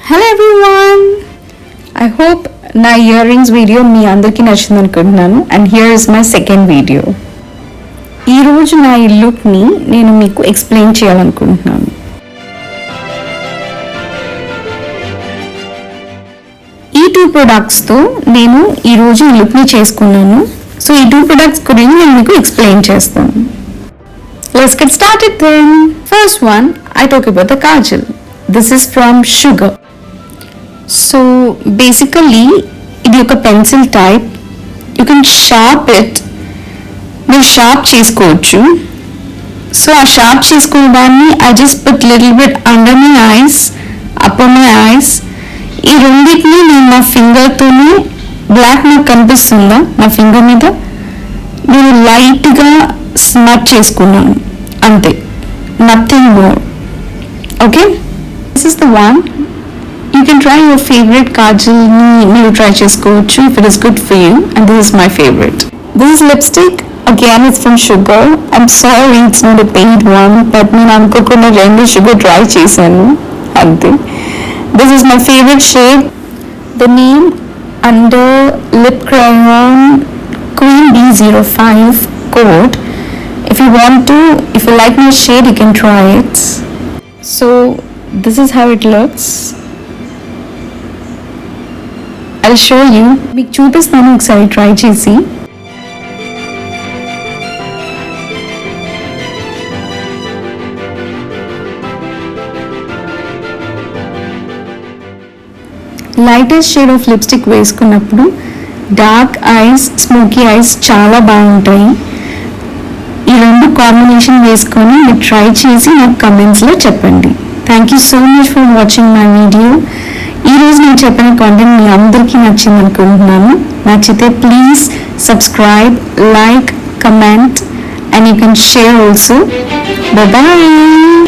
Hello everyone, I hope నా ear rings video మీ అందరికీ నచ్చింది అనుకుంటున్నాను. And here is my second video. ఈరోజు నా ఈ లుక్ని నేను మీకు ఎక్స్ప్లెయిన్ చేయాలనుకుంటున్నాను. ఈ 2 ప్రొడక్ట్స్తో నేను ఈరోజు ఈ లుక్ని చేసుకున్నాను. సో ఈ 2 ప్రొడక్ట్స్ గురించి నేను మీకు ఎక్స్ప్లెయిన్ చేస్తాను. Let's get started then. First one, I talk about the kajal. This is from Sugar. So basically ఇది ఒక pencil type. You can sharp it. మీరు షార్ప్ చేసుకోవచ్చు. సో ఆ షార్ప్ చేసుకోవడాన్ని I just put little bit under my eyes, upper my eyes. ఈ రెండింటిని నేను నా ఫింగర్తోనే, బ్లాక్ నాకు కనిపిస్తుందా నా ఫింగర్ మీద, నేను లైట్గా స్మచ్ చేసుకున్నాను అంతే, nothing more. Okay, this is the one. You can try your favorite kajal మీరు try చేసుకోవచ్చు if it is good for you, and this is my favorite. This is lipstick. Again, it's from Sugar. I'm sorry it's not a paid one, but నేను అనుకోకుండా 2 Sugar try చేశాను అంతే. This is my favorite shade. The name under lip crayon Queen B05 code. If you want to, if you like my shade, you can try it. So this is how it looks. I'll show you. మీకు చూపిస్తాను ఒకసారి try చేసి. Lightest shade of lipstick వేసుకున్నప్పుడు dark ice, smoky ice చాలా బాగుంటాయి. ఈ 2 combination వేసుకొని మీరు ట్రై చేసి నాకు కమెంట్స్లో చెప్పండి. Thank you so much for watching my video. ఈరోజు నేను చెప్పిన కాంటెంట్ మీ అందరికీ నచ్చింది అనుకుంటున్నాను. నచ్చితే please subscribe, like, comment, and you can share also. Bye.